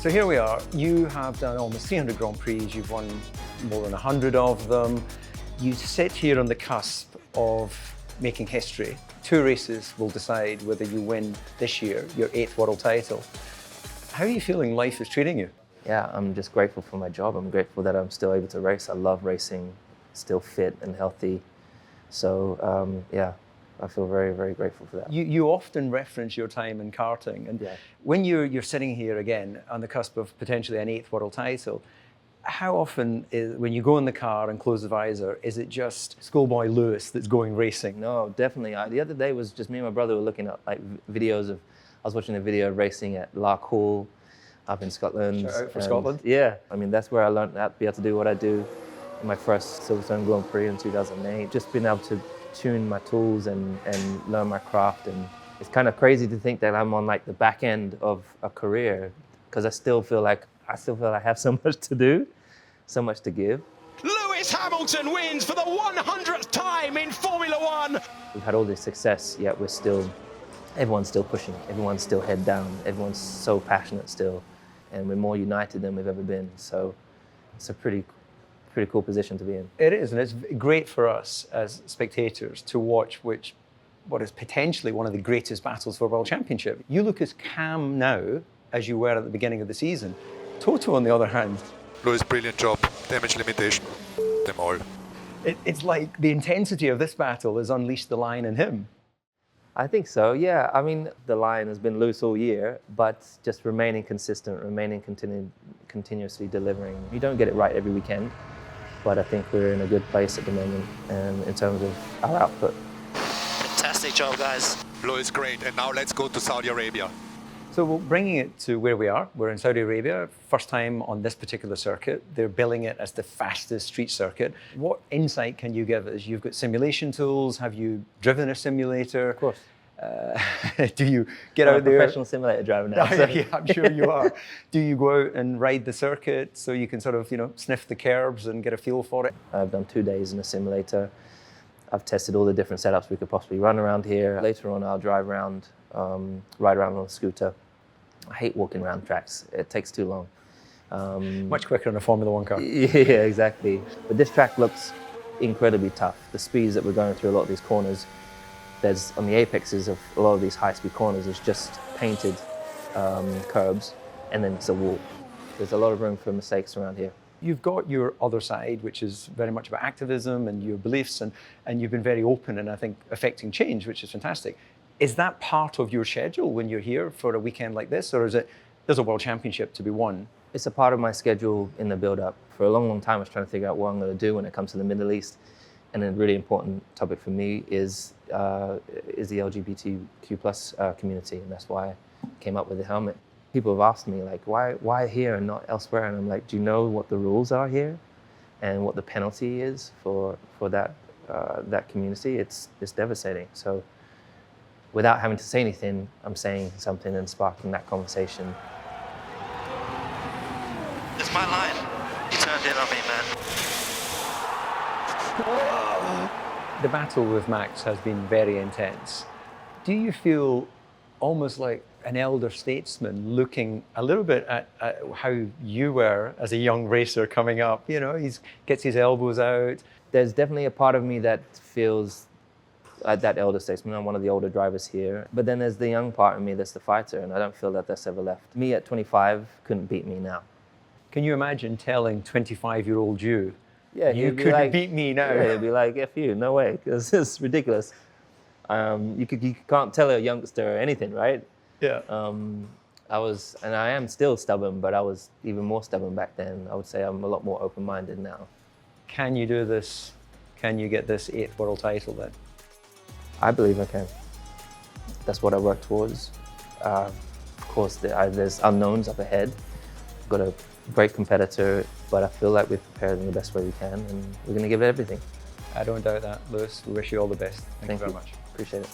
So here we are. You have done almost 300 Grand Prix. You've won more than 100 of them. You sit here on the cusp of making history. 2 races will decide whether you win this year, your 8th world title. How are you feeling life is treating you? Yeah, I'm just grateful for my job. I'm grateful that I'm still able to race. I love racing, still fit and healthy. So yeah, I feel very, very grateful for that. You often reference your time in karting, and when you're sitting here again on the cusp of potentially an 8th world title, how often, when you go in the car and close the visor, is it just schoolboy Lewis that's going racing? No, definitely. The other day was just me and my brother were looking at videos of, I was watching a video of racing at Lark Hall up in Scotland. Shout out for Scotland. Yeah, I mean, that's where I learned how to be able to do what I do in my first Silverstone Grand Prix in 2008. Just being able to tune my tools and learn my craft. And it's kind of crazy to think that I'm on like the back end of a career, because I still feel like I have so much to do, so much to give. Lewis Hamilton wins for the 100th time in Formula One. We've had all this success, yet everyone's still pushing, everyone's still head down, everyone's so passionate still, and we're more united than we've ever been. So it's a pretty cool position to be in. It is, and it's great for us as spectators to watch what is potentially one of the greatest battles for a world championship. You look as calm now as you were at the beginning of the season. Toto, on the other hand. Lewis, brilliant job. Damage limitation, them all. It's like the intensity of this battle has unleashed the lion in him. I think so, yeah. I mean, the lion has been loose all year, but just remaining consistent, continuously delivering. You don't get it right every weekend, but I think we're in a good place at the moment in terms of our output. Fantastic job, guys. Lewis, great. And now let's go to Saudi Arabia. So we're bringing it to where we are. We're in Saudi Arabia, first time on this particular circuit. They're billing it as the fastest street circuit. What insight can you give us? You've got simulation tools. Have you driven a simulator? Of course. Do you get out there? I'm a professional simulator driver now. So. Yeah, I'm sure you are. Do you go out and ride the circuit so you can sort of, sniff the curbs and get a feel for it? I've done 2 days in a simulator. I've tested all the different setups we could possibly run around here. Later on, I'll drive around, ride around on a scooter. I hate walking around tracks. It takes too long. Much quicker in a Formula One car. Yeah, exactly. But this track looks incredibly tough. The speeds that we're going through a lot of these corners, there's on the apexes of a lot of these high-speed corners, there's just painted curbs, and then it's a wall. There's a lot of room for mistakes around here. You've got your other side, which is very much about activism and your beliefs, and you've been very open and I think affecting change, which is fantastic. Is that part of your schedule when you're here for a weekend like this, or is it, there's a world championship to be won? It's a part of my schedule in the build-up. For a long, long time, I was trying to figure out what I'm going to do when it comes to the Middle East. And a really important topic for me is the LGBTQ+ community, and that's why I came up with the helmet. People have asked me, like, why here and not elsewhere? And I'm like, do you know what the rules are here and what the penalty is for that community? It's devastating. So without having to say anything, I'm saying something and sparking that conversation. It's my line. You turned in on me, man. The battle with Max has been very intense. Do you feel almost like an elder statesman looking a little bit at how you were as a young racer coming up? He gets his elbows out. There's definitely a part of me that feels that elder statesman. I'm one of the older drivers here. But then there's the young part of me that's the fighter, and I don't feel that that's ever left. Me at 25 couldn't beat me now. Can you imagine telling 25-year-old you, yeah, you couldn't beat me now? Yeah, he'd be like, F you, no way, because it's ridiculous. You can't tell a youngster anything, right? Yeah. I am still stubborn, but I was even more stubborn back then. I would say I'm a lot more open-minded now. Can you do this? Can you get this 8th world title then? I believe I can. That's what I work towards. Of course, there's unknowns up ahead. I've got a great competitor, but I feel like we've prepared in the best way we can, and we're going to give it everything. I don't doubt that, Lewis. We wish you all the best. Thank you very much. Appreciate it.